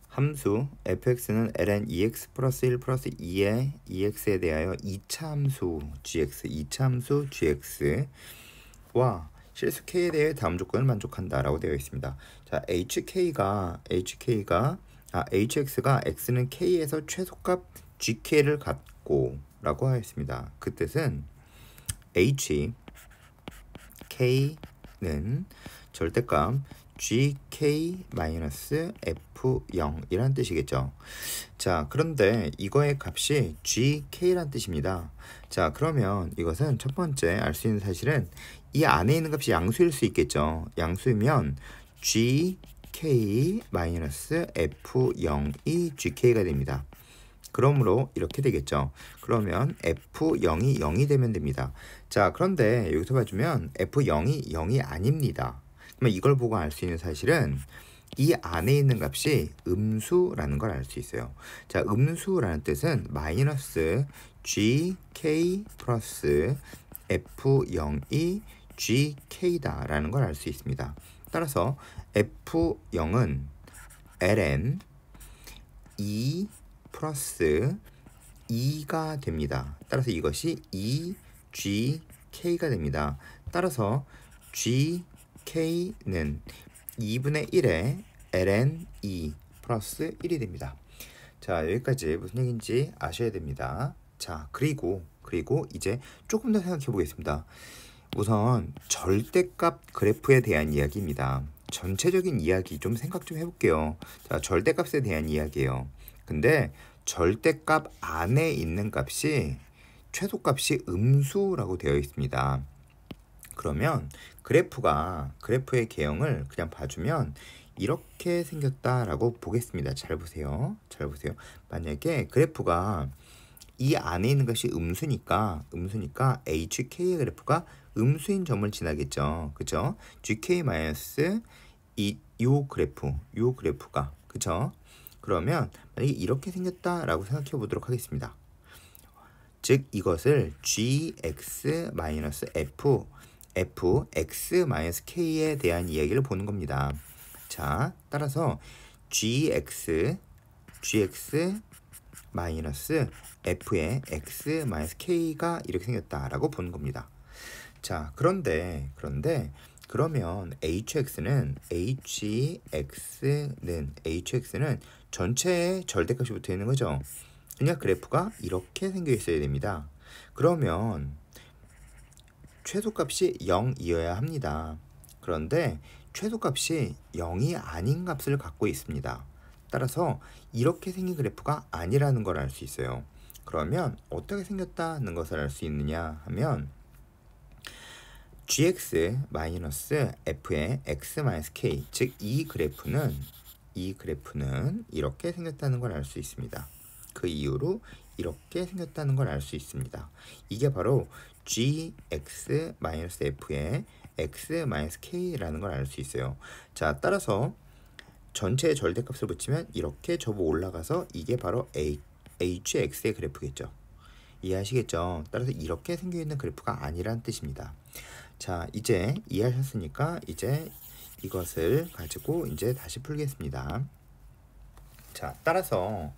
함수 fx는 ln 2x 플러스 1 플러스 2의 2x에 대하여 2차 함수 gx와 실수 k에 대해 다음 조건을 만족한다라고 되어 있습니다. 자, hx가 x는 k에서 최소값 gk를 갖고 라고 하였습니다. 그 뜻은 k는 절대값 gk-f0이란 뜻이겠죠. 자, 그런데 이거의 값이 gk란 뜻입니다. 자, 그러면 이것은 첫 번째 알 수 있는 사실은 이 안에 있는 값이 양수일 수 있겠죠. 양수면 gk-f0이 gk가 됩니다. 그러므로 이렇게 되겠죠. 그러면 f0이 0이 되면 됩니다. 자, 그런데 여기서 봐주면 f0이 0이 아닙니다. 그러면 이걸 보고 알 수 있는 사실은 이 안에 있는 값이 음수라는 걸 알 수 있어요. 자, 음수라는 뜻은 마이너스 gk 플러스 f0이 gk다라는 걸 알 수 있습니다. 따라서 f0은 ln 2 플러스 2가 됩니다. 따라서 이것이 2gk가 됩니다. 따라서 gk는 2분의 1에 ln 2 플러스 1이 됩니다. 자, 여기까지 무슨 얘기인지 아셔야 됩니다. 자, 그리고 이제 조금 더 생각해 보겠습니다. 우선 절대값 그래프에 대한 이야기입니다. 전체적인 이야기 좀 생각 좀 해볼게요. 자, 절대값에 대한 이야기예요. 근데 절대값 안에 있는 값이 최소값이 음수라고 되어 있습니다. 그러면 그래프의 개형을 그냥 봐주면 이렇게 생겼다라고 보겠습니다. 잘 보세요. 만약에 그래프가 이 안에 있는 것이 음수니까 HK의 그래프가 음수인 점을 지나겠죠. 그죠? GK 마이너스 요 그래프가 그죠? 그러면 만약에 이렇게 생겼다라고 생각해 보도록 하겠습니다. 즉 이것을 gx 마이너스 fx-k에 대한 이야기를 보는 겁니다. 자, 따라서 gx 마이너스 f의 x-k가 이렇게 생겼다라고 보는 겁니다. 자, 그런데 그러면 hx는 전체의 절대값이 붙어 있는 거죠. 그러니까 그래프가 이렇게 생겨 있어야 됩니다. 그러면 최소값이 0이어야 합니다. 그런데 최소값이 0이 아닌 값을 갖고 있습니다. 따라서 이렇게 생긴 그래프가 아니라는 걸 알 수 있어요. 그러면 어떻게 생겼다는 것을 알 수 있느냐 하면 gx 마이너스 f의 x-k 즉 이 그래프는 이렇게 생겼다는 걸 알 수 있습니다. 그 이유로 이렇게 생겼다는 걸 알 수 있습니다. 이게 바로 gx-f의 x-k라는 걸 알 수 있어요. 자, 따라서 전체의 절대값을 붙이면 이렇게 접어 올라가서 이게 바로 hx의 그래프겠죠. 이해하시겠죠? 따라서 이렇게 생겨있는 그래프가 아니란 뜻입니다. 자, 이제 이해하셨으니까 이제 이것을 가지고 이제 다시 풀겠습니다. 자, 따라서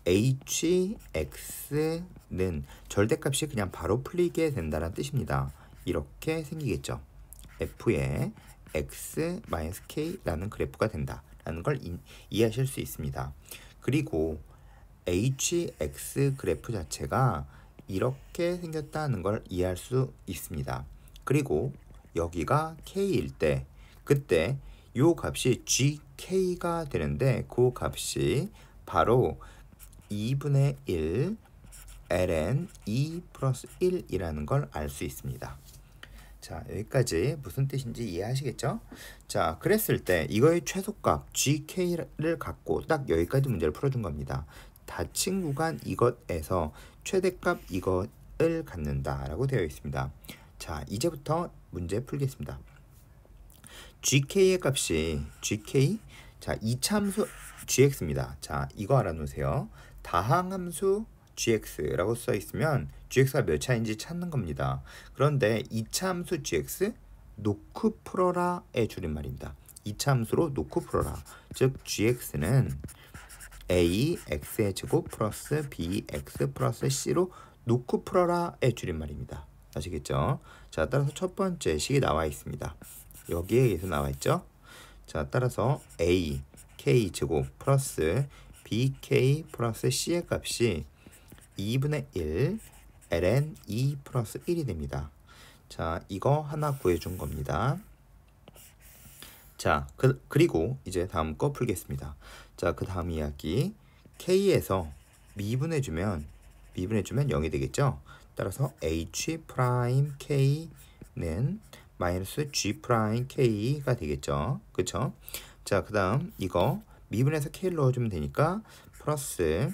hx는 절대값이 그냥 바로 풀리게 된다는 뜻입니다. 이렇게 생기겠죠. f의 x-k라는 그래프가 된다라는 걸 이해하실 수 있습니다. 그리고 hx 그래프 자체가 이렇게 생겼다는 걸 이해할 수 있습니다. 그리고 여기가 k일 때 그때 요 값이 gk가 되는데 그 값이 바로 2분의 1 ln 2 플러스 1이라는 걸 알 수 있습니다. 자, 여기까지 무슨 뜻인지 이해하시겠죠? 자, 그랬을 때 이거의 최소값 gk를 갖고 딱 여기까지 문제를 풀어준 겁니다. 닫힌 구간 이것에서 최대값 이것을 갖는다라고 되어 있습니다. 자, 이제부터 문제 풀겠습니다. gk의 값이 자, 이차함수 gx입니다. 자, 이거 알아놓으세요. 다항함수 gx라고 써 있으면 gx가 몇 차인지 찾는 겁니다. 그런데 이차함수 gx 놓고 풀어라의 줄임말입니다. 이차함수로 놓고 풀어라. 즉 gx는 ax의 제곱 플러스 bx 플러스 c로 놓고 풀어라의 줄임말입니다. 아시겠죠? 자, 따라서 첫 번째 식이 나와 있습니다. 여기에 의해서 나와 있죠? 자, 따라서 a k 제곱 플러스 bk 플러스 c의 값이 2분의 1 ln 2 플러스 1이 됩니다. 자, 이거 하나 구해준 겁니다. 자, 그리고 이제 다음 거 풀겠습니다. 자, 그 다음 이야기 k에서 미분해주면 0이 되겠죠? 따라서 h 프라임 k는 마이너스 g 프라임 k가 되겠죠? 그쵸? 자, 그 다음 이거 미분해서 k를 넣어주면 되니까 플러스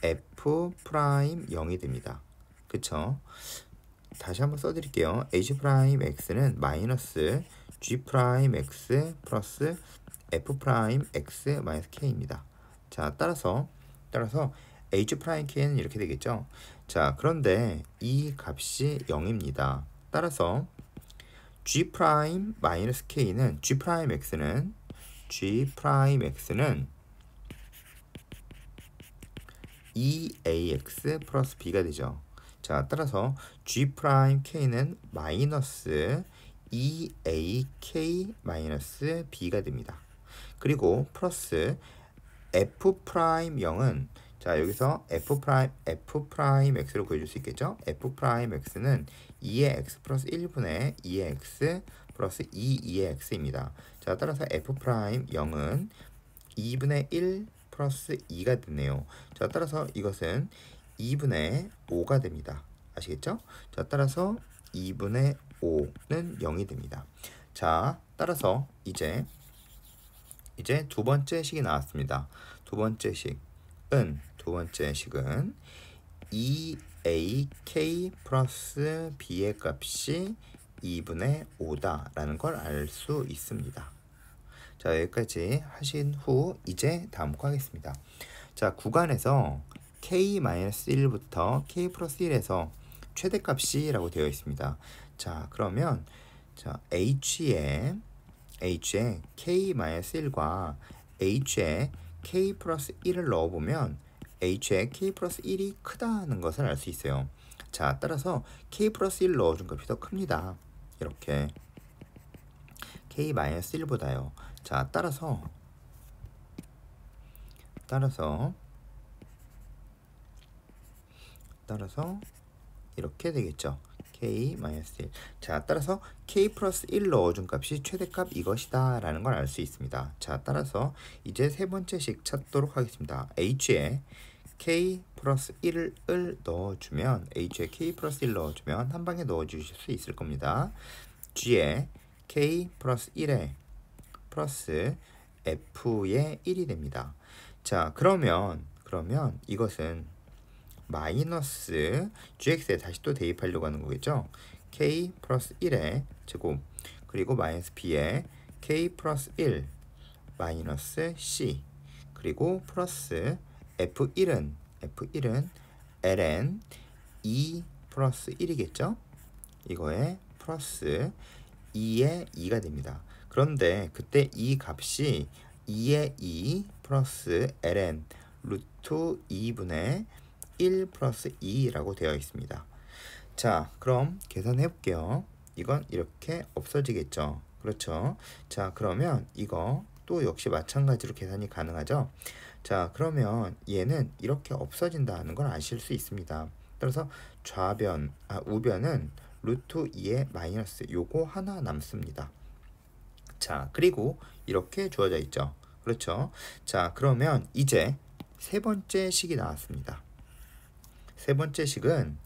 f 프라임 0이 됩니다. 그쵸? 다시 한번 써드릴게요. h 프라임 x는 마이너스 g 프라임 x 플러스 f 프라임 x 마이너스 k입니다. 자, 따라서 h 프라임 k는 이렇게 되겠죠. 자, 그런데 이 값이 0입니다. 따라서 g 프라임 마이너스 k는 g 프라임 x는 2ax 플러스 b가 되죠. 자, 따라서 g 프라임 k는 마이너스 2ak 마이너스 b가 됩니다. 그리고 플러스 f 프라임 0은 자, 여기서 f 프라임 x로 구해줄 수 있겠죠? f 프라임 x는 2의 x 플러스 1분의 2의 x 플러스 2의 x입니다. 자, 따라서 f 프라임 0은 2분의 1 플러스 2가 되네요. 자, 따라서 이것은 2분의 5가 됩니다. 아시겠죠? 자, 따라서 2분의 5는 0이 됩니다. 자, 따라서 이제 두 번째 식이 나왔습니다. 두 번째 식은 2ak 플러스 b의 값이 2분의 5다라는 걸 알 수 있습니다. 자, 여기까지 하신 후 이제 다음 거 하겠습니다. 자, 구간에서 k-1부터 k 플러스 1에서 최대값이 라고 되어 있습니다. 자, 그러면 자, h에 k-1과 h에 k 플러스 1을 넣어보면 h에 k 플러스 1이 크다는 것을 알 수 있어요. 자, 따라서 k 플러스 1 넣어준 값이 더 큽니다. 이렇게 k-1보다요. 자, 따라서 이렇게 되겠죠. k-1. 자, 따라서 k 플러스 1 넣어준 값이 최대값 이것이다 라는 걸 알 수 있습니다. 자, 따라서 이제 세 번째 식 찾도록 하겠습니다. h에 k 플러스 1을 넣어주면 한 방에 넣어주실 수 있을 겁니다. g에 k 플러스 1에 플러스 f의 1이 됩니다. 자, 그러면 이것은 마이너스 gx에 다시 또 대입하려고 하는 거겠죠. k 플러스 1의 제곱 그리고 마이너스 b에 k 플러스 1 마이너스 c 그리고 플러스 f1은 ln 2 플러스 1이겠죠. 이거에 플러스 2의 2가 됩니다. 그런데 그때 이 값이 2의 2 플러스 ln 루트 2분의 1 플러스 2라고 되어 있습니다. 자, 그럼 계산해 볼게요. 이건 이렇게 없어지겠죠. 그렇죠? 자, 그러면 이거 또 역시 마찬가지로 계산이 가능하죠. 자, 그러면 얘는 이렇게 없어진다는 걸 아실 수 있습니다. 따라서 우변은 루트 2의 마이너스 요거 하나 남습니다. 자, 그리고 이렇게 주어져 있죠. 그렇죠? 자, 그러면 이제 세 번째 식이 나왔습니다. 세 번째 식은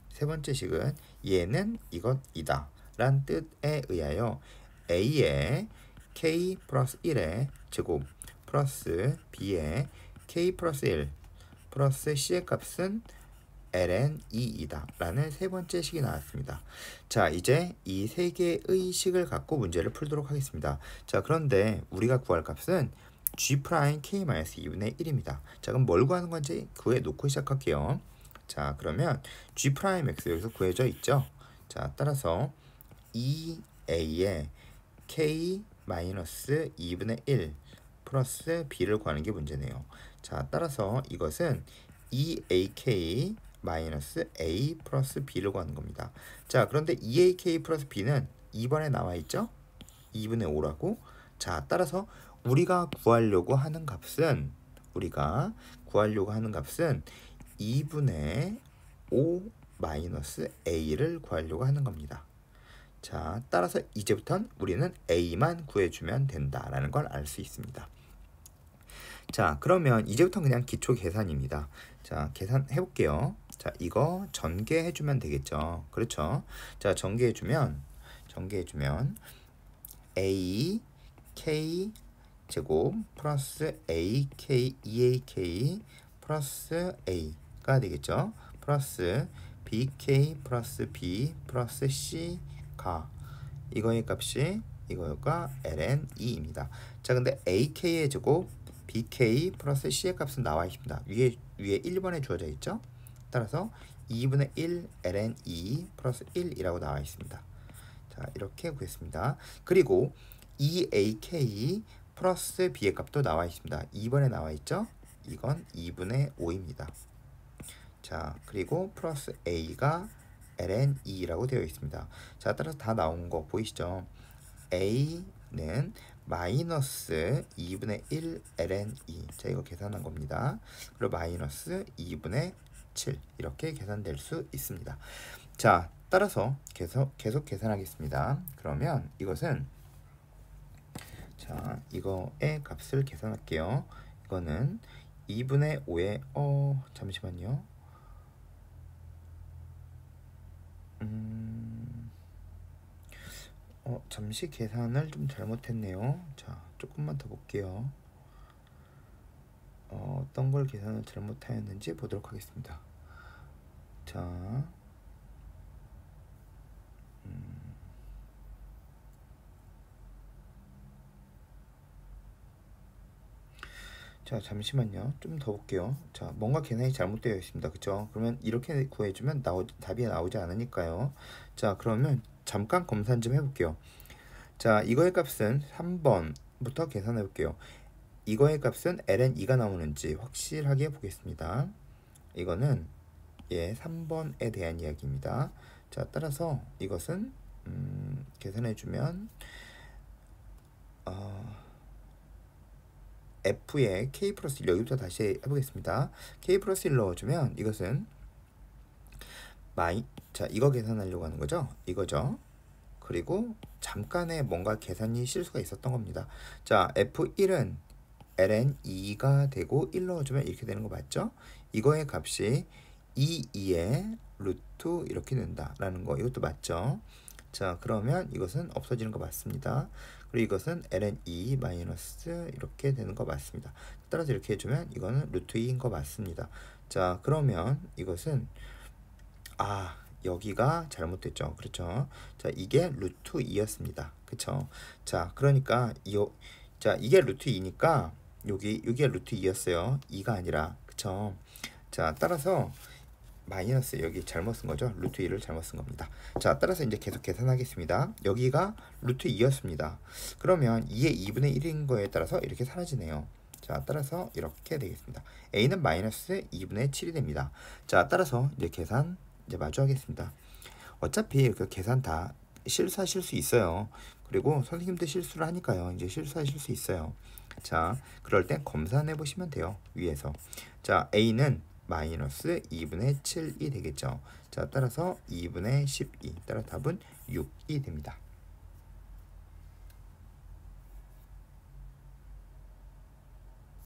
얘는 이것이다 란 뜻에 의하여 a의 k 플러스 1의 제곱 플러스 b의 k 플러스 1 플러스 c의 값은 ln 2이다 라는 세 번째 식이 나왔습니다. 자, 이제 이 세 개의 식을 갖고 문제를 풀도록 하겠습니다. 자, 그런데 우리가 구할 값은 g 프라임 k-2분의 1입니다. 자, 그럼 뭘 구하는 건지 구해 놓고 시작할게요. 자, 그러면 g 프라임 x 여기서 구해져 있죠. 자, 따라서 2a의 k-2 마이너스 2분의 1 플러스 b를 구하는 게 문제네요. 자, 따라서 이것은 2ak 마이너스 a 플러스 b를 구하는 겁니다. 자, 그런데 2ak 플러스 b는 2번에 나와 있죠? 2분의 5라고. 자, 따라서 우리가 구하려고 하는 값은 2분의 5 마이너스 a를 구하려고 하는 겁니다. 자, 따라서 이제부터는 우리는 a만 구해주면 된다라는 걸 알 수 있습니다. 자, 그러면 이제부터 그냥 기초 계산입니다. 자, 계산해 볼게요. 자, 이거 전개해주면 되겠죠. 그렇죠? 자, 전개해주면 a k 제곱 플러스 ak 2ak 플러스 a가 되겠죠. 플러스 bk 플러스 b 플러스 c가 이거의 값이 이거가 ln 2입니다. 자, 근데 ak의 제곱 bk 플러스 c의 값은 나와 있습니다. 위에 1번에 주어져 있죠. 따라서 2분의 1 ln 2 플러스 1이라고 나와 있습니다. 자, 이렇게 구했습니다. 그리고 2ak 플러스 b의 값도 나와 있습니다. 2번에 나와 있죠. 이건 2분의 5입니다. 자, 그리고 플러스 a가 ln 2라고 되어 있습니다. 자, 따라서 다 나온 거 보이시죠? a는 마이너스 2분의 1 ln 2. 자, 이거 계산한 겁니다. 그리고 마이너스 2분의 7 이렇게 계산될 수 있습니다. 자, 따라서 계속 계산하겠습니다. 그러면 이것은 자, 이거의 값을 계산할게요. 이거는 2분의 5의 잠시만요. 잠시 계산을 좀 잘못했네요. 자, 조금만 더 볼게요. 어떤 걸 계산을 잘못하였는지 보도록 하겠습니다. 자, 자, 잠시만요. 좀 더 볼게요. 자, 뭔가 계산이 잘못되어 있습니다. 그쵸? 그러면 이렇게 구해주면 답이 나오지 않으니까요. 자, 그러면 잠깐 검사 좀 해볼게요. 자, 이거의 값은 3번부터 계산해 볼게요. 이거의 값은 ln 2가 나오는지 확실하게 보겠습니다. 이거는 3번에 대한 이야기입니다. 자, 따라서 이것은 계산해주면 f에 k 플러스 1 여기부터 다시 해보겠습니다. k 플러스 1 넣어주면 이것은 자, 이거 계산하려고 하는 거죠. 이거죠. 그리고 잠깐의 뭔가 계산이 실수가 있었던 겁니다. 자, f1은 ln 2가 되고 1 넣어주면 이렇게 되는 거 맞죠? 이거의 값이 2의 루트 이렇게 된다라는 거, 이것도 맞죠? 자, 그러면 이것은 없어지는 거 맞습니다. 그리고 이것은 ln 2 마이너스 이렇게 되는 거 맞습니다. 따라서 이렇게 해주면 이거는 루트 2인 거 맞습니다. 자, 그러면 이것은 여기가 잘못됐죠. 그렇죠? 자, 이게 루트 2였습니다. 그쵸? 자, 그러니까 이게 루트 2니까 여기가 루트 2였어요. 2가 아니라. 그쵸? 자, 따라서 마이너스 여기 잘못 쓴 거죠. 루트 2를 잘못 쓴 겁니다. 자, 따라서 이제 계속 계산하겠습니다. 여기가 루트 2였습니다. 그러면 2의 2분의 1인 거에 따라서 이렇게 사라지네요. 자, 따라서 이렇게 되겠습니다. a는 마이너스 2분의 7이 됩니다. 자, 따라서 이제 계산 이제 마주 하겠습니다. 어차피 그 계산 다 실수하실 수 있어요. 그리고 선생님도 실수를 하니까요. 이제 실수하실 수 있어요. 자, 그럴 땐 검사해 보시면 돼요. 위에서. 자, a는 마이너스 2분의 7이 되겠죠. 자, 따라서 2분의 12. 따라 답은 6이 됩니다.